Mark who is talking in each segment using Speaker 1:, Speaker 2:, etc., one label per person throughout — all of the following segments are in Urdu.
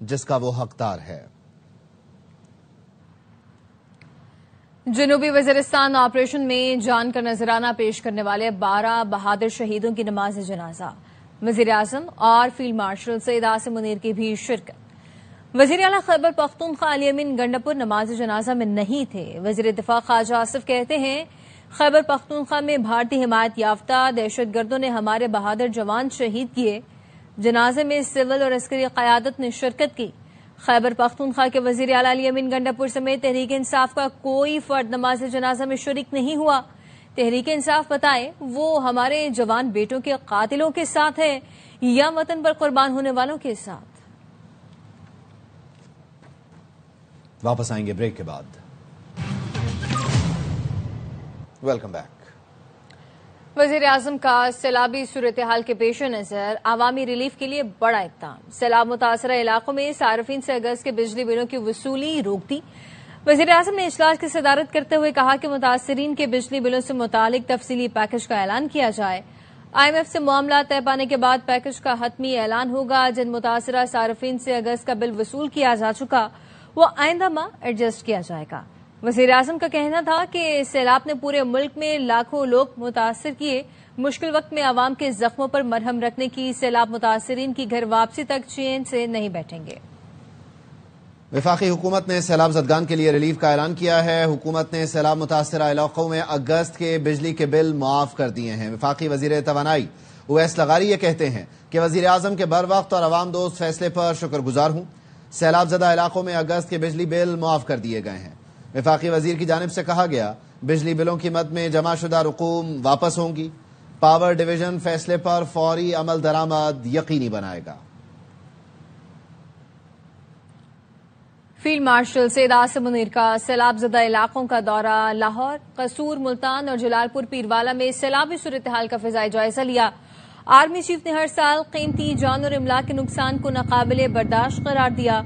Speaker 1: جس کا وہ حقدار ہے۔
Speaker 2: جنوبی وزیرستان آپریشن میں جان کا نذرانہ پیش کرنے والے 12 بہادر شہیدوں کی نماز جنازہ، وزیر اعظم اور فیلڈ مارشل سید عاصم منیر کی بھی شرکت۔ وزیر اعلیٰ خیبر پختونخوا علی امین گنڈاپور نماز جنازہ میں نہیں تھے۔ وزیر دفاع خواجہ آصف کہتے ہیں، خیبر پختونخوا میں بھارتی حمایت یافتہ دہشت گردوں نے ہمارے بہادر جوان شہید کیے۔ جنازے میں سول اور عسکری قیادت نے شرکت کی۔ خیبر پختونخوا کے وزیر اعلیٰ علی امین گنڈاپور سمیت تحریک انصاف کا کوئی فرد نماز جنازہ میں شریک نہیں ہوا۔ تحریک انصاف بتائے وہ ہمارے جوان بیٹوں کے قاتلوں کے ساتھ ہے یا وطن پر قربان ہونے والوں کے ساتھ۔
Speaker 1: واپس آئیں گے بریک کے بعد۔ Welcome back.
Speaker 2: وزیر اعظم کا سیلابی صورتحال کے پیش نظر عوامی ریلیف کے لیے بڑا اقدام۔ سیلاب متاثرہ علاقوں میں صارفین سے اگست کے بجلی بلوں کی وصولی روک دی۔ وزیر اعظم نے اجلاس کی صدارت کرتے ہوئے کہا کہ متاثرین کے بجلی بلوں سے متعلق تفصیلی پیکج کا اعلان کیا جائے۔ IMF سے معاملات طے پانے کے بعد پیکج کا حتمی اعلان ہوگا۔ جن متاثرہ صارفین سے اگست کا بل وصول کیا جا چکا وہ آئندہ ماہ ایڈجسٹ کیا جائے گا۔ وزیر اعظم کا کہنا تھا کہ سیلاب نے پورے ملک میں لاکھوں لوگ متاثر کیے۔ مشکل وقت میں عوام کے زخموں پر مرہم رکھنے کی سیلاب متاثرین کی گھر واپسی تک چین سے نہیں بیٹھیں گے۔
Speaker 1: وفاقی حکومت نے سیلاب زدگان کے لیے ریلیف کا اعلان کیا ہے۔ حکومت نے سیلاب متاثرہ علاقوں میں اگست کے بجلی کے بل معاف کر دیے ہیں۔ وفاقی وزیر توانائی اویس لغاری یہ کہتے ہیں کہ وزیر اعظم کے بر وقت اور عوام دوست فیصلے پر شکر گزار ہوں۔ سیلاب زدہ علاقوں میں اگست کے بجلی بل معاف کر دیے گئے ہیں۔ وفاقی وزیر کی جانب سے کہا گیا بجلی بلوں کی مد میں جمع شدہ رقوم واپس ہوں گی۔ پاور ڈویژن فیصلے پر فوری عمل درآمد یقینی بنائے گا۔
Speaker 2: فیلڈ مارشل سید عاصم منیر کا سیلاب زدہ علاقوں کا دورہ۔ لاہور، قصور، ملتان اور جلال پور پیروالا میں سیلابی صورتحال کا فضائی جائزہ لیا۔ آرمی چیف نے ہر سال قیمتی جان اور املاک کے نقصان کو ناقابل برداشت قرار دیا۔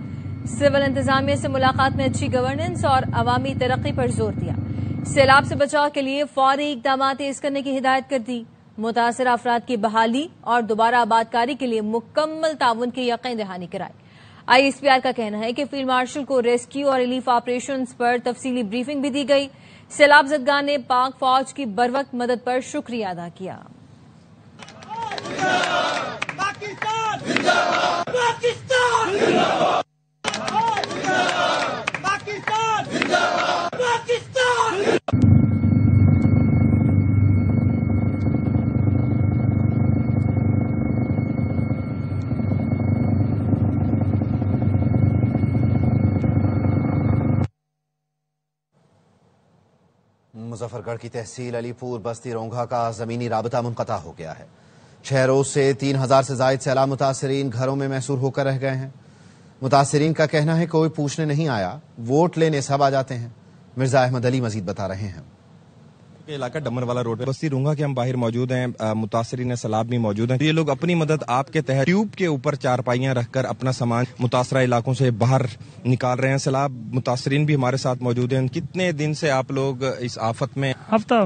Speaker 2: سول انتظامیہ سے ملاقات میں اچھی گورننس اور عوامی ترقی پر زور دیا۔ سیلاب سے بچاؤ کے لیے فوری اقدامات تیز کرنے کی ہدایت کر دی۔ متاثرہ افراد کی بحالی اور دوبارہ آباد کاری کے لیے مکمل تعاون کی یقین دہانی کرائی۔ ISPR کا کہنا ہے کہ فیلڈ مارشل کو ریسکیو اور ریلیف آپریشنز پر تفصیلی بریفنگ بھی دی گئی۔ سیلاب زدگان نے پاک فوج کی بروقت مدد پر شکریہ ادا کیا۔
Speaker 1: مظفر گڑھ کی تحصیل علی پور بستی رونگھا کا زمینی رابطہ منقطع ہو گیا ہے۔ 6 روز سے 3000 سے زائد سیلاب متاثرین گھروں میں محصور ہو کر رہ گئے ہیں۔ متاثرین کا کہنا ہے کوئی پوچھنے نہیں آیا، ووٹ لینے سب آ جاتے ہیں۔ مرزا احمد علی مزید بتا رہے ہیں۔
Speaker 3: علاقہ ڈمر والا روڈ ہے، بستی رونگھا کے ہم باہر موجود ہیں، متاثرین سیلاب بھی موجود ہیں۔ یہ لوگ اپنی مدد آپ کے تحت ٹیوب کے اوپر چارپائیاں رکھ کر اپنا سامان متاثرہ علاقوں سے باہر نکال رہے ہیں۔ سیلاب متاثرین بھی ہمارے ساتھ موجود ہیں۔ کتنے دن سے آپ لوگ اس آفت میں؟
Speaker 4: ہفتہ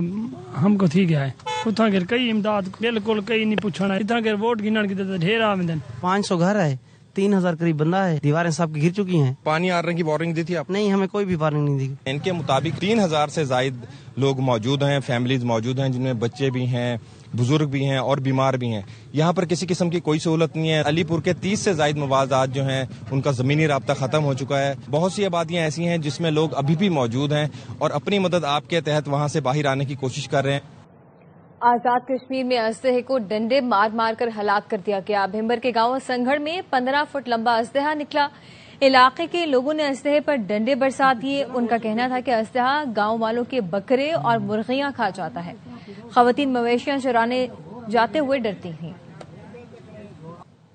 Speaker 4: ہم کو تھی گیا ہے، اتنا گر کئی امداد بالکل کئی نہیں پوچھنا، اتنا گر ووٹ گنن کی ڈھیر آمدن۔
Speaker 5: 500 گھر ہے، 3000 قریب بندہ ہے، دیواریں سب کی گر چکی ہیں۔
Speaker 3: پانی آ رہے کی وارننگ دی تھی آپ؟
Speaker 5: نہیں، ہمیں کوئی بھی وارننگ نہیں دی۔
Speaker 3: ان کے مطابق 3000 سے زائد لوگ موجود ہیں، فیملیز موجود ہیں، جن میں بچے بھی ہیں، بزرگ بھی ہیں اور بیمار بھی ہیں۔ یہاں پر کسی قسم کی کوئی سہولت نہیں ہے۔ علی پور کے 30 سے زائد مواضعات جو ہیں ان کا زمینی رابطہ ختم ہو چکا ہے۔ بہت سی آبادیاں ایسی ہیں جس میں لوگ ابھی بھی موجود ہیں اور اپنی مدد آپ کے تحت وہاں سے باہر آنے کی کوشش کر رہے ہیں۔
Speaker 2: آزاد کشمیر میں اسلحے کو ڈنڈے مار مار کر ہلاک کر دیا گیا۔ بھمبر کے گاؤں سنگھڑ میں 15 فٹ لمبا اسلحہ نکلا۔ علاقے کے لوگوں نے اسلحے پر ڈنڈے برسا دیے۔ ان کا کہنا تھا کہ اسلحہ گاؤں والوں کے بکرے اور مرغیاں کھا جاتا ہے۔ خواتین مویشیاں چرانے جاتے ہوئے ڈرتی ہیں۔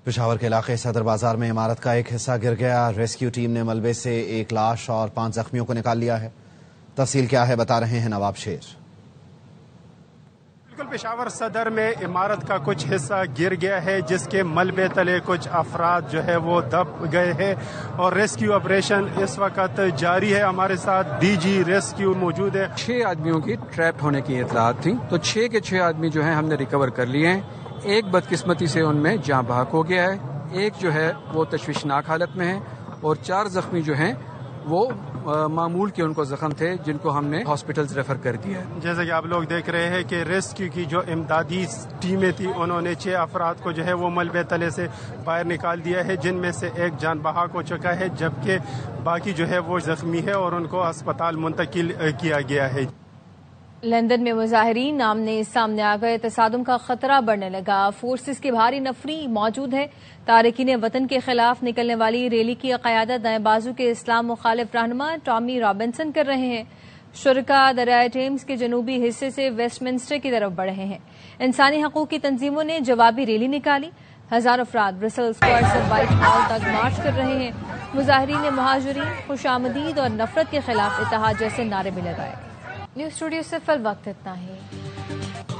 Speaker 1: پشاور کے علاقے صدر بازار میں عمارت کا ایک حصہ گر گیا۔ ریسکیو ٹیم نے ملبے سے 1 لاش اور 5 زخمیوں کو نکال لیا ہے۔ تفصیل کیا ہے بتا رہے ہیں نواب شیر۔
Speaker 6: بالکل، پشاور صدر میں عمارت کا کچھ حصہ گر گیا ہے جس کے ملبے تلے کچھ افراد جو ہے وہ دب گئے ہیں اور ریسکیو آپریشن اس وقت جاری ہے۔ ہمارے ساتھ ڈی جی ریسکیو موجود ہے۔
Speaker 7: 6 آدمیوں کی ٹریپ ہونے کی اطلاعات تھی، تو 6 کے 6 آدمی جو ہیں ہم نے ریکور کر لیے ہیں۔ ایک بدقسمتی سے ان میں جاں بحق ہو گیا ہے، ایک جو ہے وہ تشویشناک حالت میں ہے اور 4 زخمی جو ہیں وہ معمول کے ان کو زخم تھے جن کو ہم نے ہاسپٹلز ریفر کر دیا ہے۔
Speaker 6: جیسا کہ آپ لوگ دیکھ رہے ہیں کہ ریسکیو کی جو امدادی ٹیمیں تھیں انہوں نے 6 افراد کو جو ہے وہ ملبے تلے سے باہر نکال دیا ہے، جن میں سے ایک جان بحق ہو چکا ہے جبکہ باقی جو ہے وہ زخمی ہے اور ان کو اسپتال منتقل کیا گیا ہے۔
Speaker 2: لندن میں مظاہرین آمنے سامنے آ گئے، تصادم کا خطرہ بڑھنے لگا، فورسز کی بھاری نفری موجود ہے۔ تارکین وطن کے خلاف نکلنے والی ریلی کی قیادت دائیں بازو کے اسلام مخالف رہنما ٹامی رابنسن کر رہے ہیں۔ شرکاء دریائے ٹیمز کے جنوبی حصے سے ویسٹ منسٹر کی طرف بڑھ رہے ہیں۔ انسانی حقوق کی تنظیموں نے جوابی ریلی نکالی، 1000 افراد برسل اسکوائر سے وائٹ ہال تک مارچ کر رہے ہیں۔ مظاہرین نے مہاجرین، خوش آمدید اور نفرت کے خلاف اتحاد جیسے نعرے بھی لگائے۔ نیوز اسٹوڈیو سے فی الوقت اتنا ہی۔